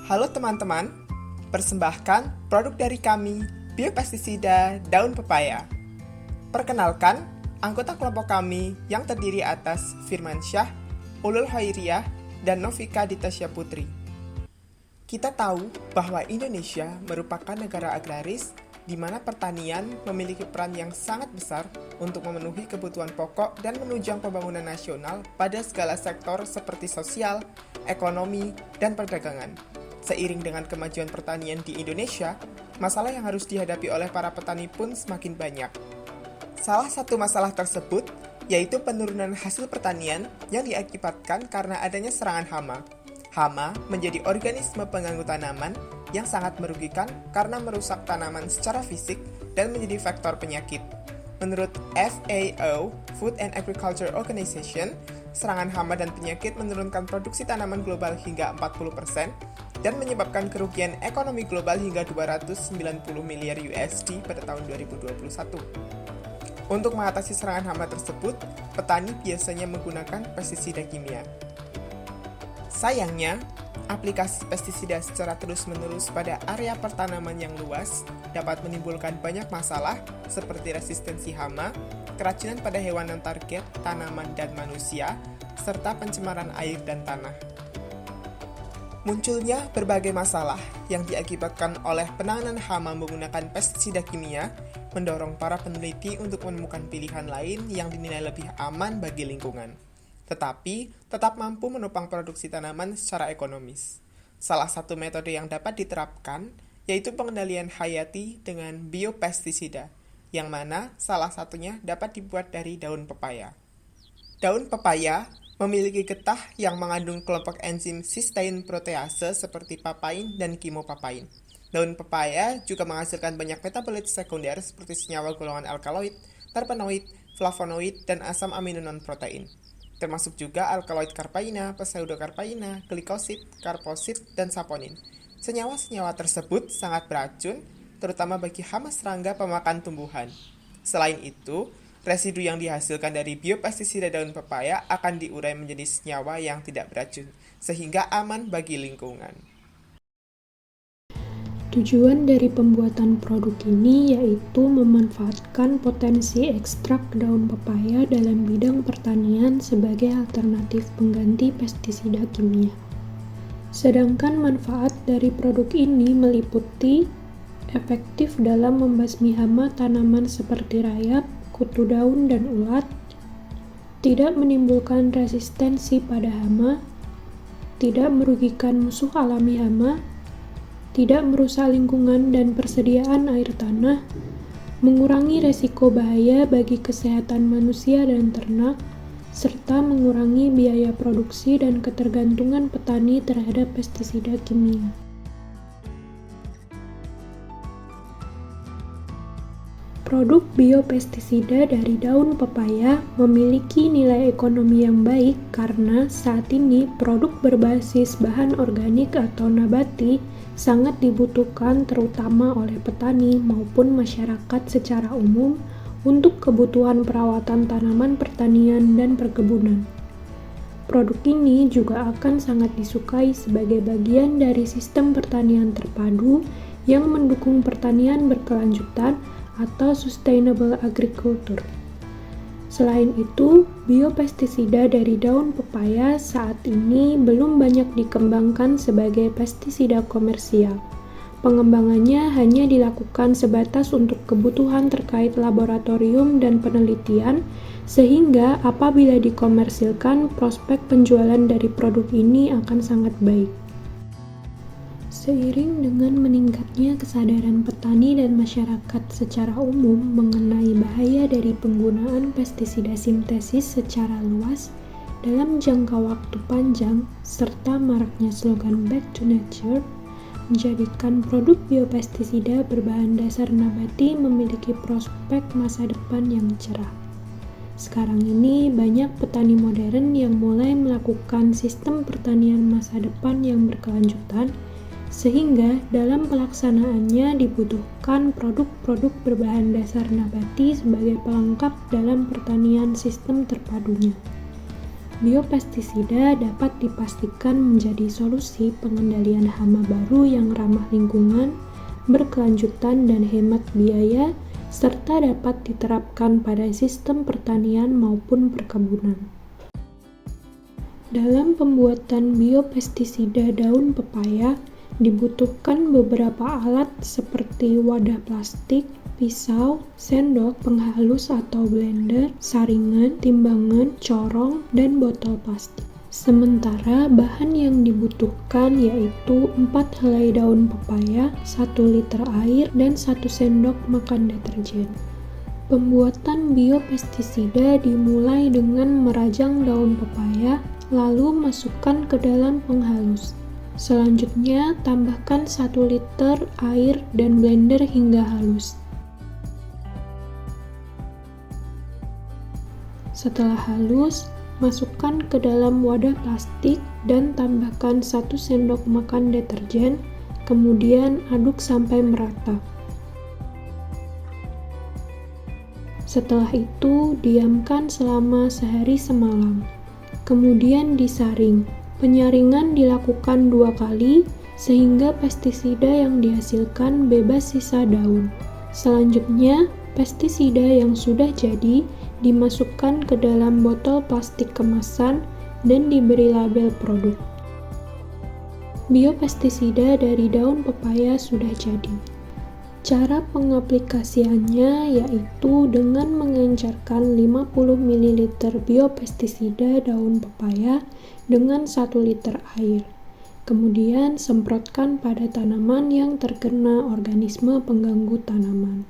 Halo teman-teman, persembahkan produk dari kami, biopestisida daun pepaya. Perkenalkan, anggota kelompok kami yang terdiri atas Firman Syah, Ulul Khairiyah, dan Novika Ditasya Putri. Kita tahu bahwa Indonesia merupakan negara agraris di mana pertanian memiliki peran yang sangat besar untuk memenuhi kebutuhan pokok dan menunjang pembangunan nasional pada segala sektor seperti sosial, ekonomi, dan perdagangan. Seiring dengan kemajuan pertanian di Indonesia, masalah yang harus dihadapi oleh para petani pun semakin banyak. Salah satu masalah tersebut yaitu penurunan hasil pertanian yang diakibatkan karena adanya serangan hama. Hama menjadi organisme pengganggu tanaman yang sangat merugikan karena merusak tanaman secara fisik dan menjadi faktor penyakit. Menurut FAO, Food and Agriculture Organization, serangan hama dan penyakit menurunkan produksi tanaman global hingga 40% dan menyebabkan kerugian ekonomi global hingga 290 miliar USD pada tahun 2021. Untuk mengatasi serangan hama tersebut, petani biasanya menggunakan pestisida kimia. Sayangnya, aplikasi pestisida secara terus-menerus pada area pertanaman yang luas dapat menimbulkan banyak masalah seperti resistensi hama, keracunan pada hewan non target, tanaman, dan manusia, serta pencemaran air dan tanah. Munculnya berbagai masalah yang diakibatkan oleh penanganan hama menggunakan pestisida kimia mendorong para peneliti untuk menemukan pilihan lain yang dinilai lebih aman bagi lingkungan, tetapi tetap mampu menopang produksi tanaman secara ekonomis. Salah satu metode yang dapat diterapkan yaitu pengendalian hayati dengan biopestisida, yang mana salah satunya dapat dibuat dari daun pepaya. Daun pepaya memiliki getah yang mengandung kelompok enzim cysteine protease seperti papain dan kemopapain. Daun pepaya juga menghasilkan banyak metabolit sekunder seperti senyawa golongan alkaloid, terpenoid, flavonoid, dan asam amino non-protein, termasuk juga alkaloid karpaina, pseudokarpaina, glikosid, karposid, dan saponin. Senyawa-senyawa tersebut sangat beracun, terutama bagi hama serangga pemakan tumbuhan. Selain itu, residu yang dihasilkan dari biopestisida daun pepaya akan diurai menjadi senyawa yang tidak beracun, sehingga aman bagi lingkungan. Tujuan dari pembuatan produk ini yaitu memanfaatkan potensi ekstrak daun pepaya dalam bidang pertanian sebagai alternatif pengganti pestisida kimia. Sedangkan manfaat dari produk ini meliputi efektif dalam membasmi hama tanaman seperti rayap, kutu daun, dan ulat, tidak menimbulkan resistensi pada hama, tidak merugikan musuh alami hama, tidak merusak lingkungan dan persediaan air tanah, mengurangi resiko bahaya bagi kesehatan manusia dan ternak, serta mengurangi biaya produksi dan ketergantungan petani terhadap pestisida kimia. Produk biopestisida dari daun pepaya memiliki nilai ekonomi yang baik karena saat ini produk berbasis bahan organik atau nabati sangat dibutuhkan terutama oleh petani maupun masyarakat secara umum untuk kebutuhan perawatan tanaman pertanian dan perkebunan. Produk ini juga akan sangat disukai sebagai bagian dari sistem pertanian terpadu yang mendukung pertanian berkelanjutan atau sustainable agriculture. Selain itu, biopestisida dari daun pepaya saat ini belum banyak dikembangkan sebagai pestisida komersial. Pengembangannya hanya dilakukan sebatas untuk kebutuhan terkait laboratorium dan penelitian, sehingga apabila dikomersilkan, prospek penjualan dari produk ini akan sangat baik. Seiring dengan meningkatnya kesadaran petani dan masyarakat secara umum mengenai bahaya dari penggunaan pestisida sintesis secara luas dalam jangka waktu panjang, serta maraknya slogan Back to Nature, menjadikan produk biopestisida berbahan dasar nabati memiliki prospek masa depan yang cerah. Sekarang ini banyak petani modern yang mulai melakukan sistem pertanian masa depan yang berkelanjutan, sehingga dalam pelaksanaannya dibutuhkan produk-produk berbahan dasar nabati sebagai pelengkap dalam pertanian sistem terpadunya. Biopestisida dapat dipastikan menjadi solusi pengendalian hama baru yang ramah lingkungan, berkelanjutan dan hemat biaya, serta dapat diterapkan pada sistem pertanian maupun perkebunan. Dalam pembuatan biopestisida daun pepaya, dibutuhkan beberapa alat seperti wadah plastik, pisau, sendok, penghalus atau blender, saringan, timbangan, corong, dan botol plastik. Sementara bahan yang dibutuhkan yaitu 4 helai daun pepaya, 1 liter air, dan 1 sendok makan deterjen. Pembuatan biopestisida dimulai dengan merajang daun pepaya, lalu masukkan ke dalam penghalus. Selanjutnya, tambahkan 1 liter air dan blender hingga halus. Setelah halus, masukkan ke dalam wadah plastik dan tambahkan 1 sendok makan deterjen, kemudian aduk sampai merata. Setelah itu, diamkan selama sehari semalam. Kemudian disaring. Penyaringan dilakukan 2 kali, sehingga pestisida yang dihasilkan bebas sisa daun. Selanjutnya, pestisida yang sudah jadi dimasukkan ke dalam botol plastik kemasan dan diberi label produk. Biopestisida dari daun pepaya sudah jadi. Cara pengaplikasiannya yaitu dengan mengencerkan 50 ml biopestisida daun pepaya dengan 1 liter air. Kemudian semprotkan pada tanaman yang terkena organisme pengganggu tanaman.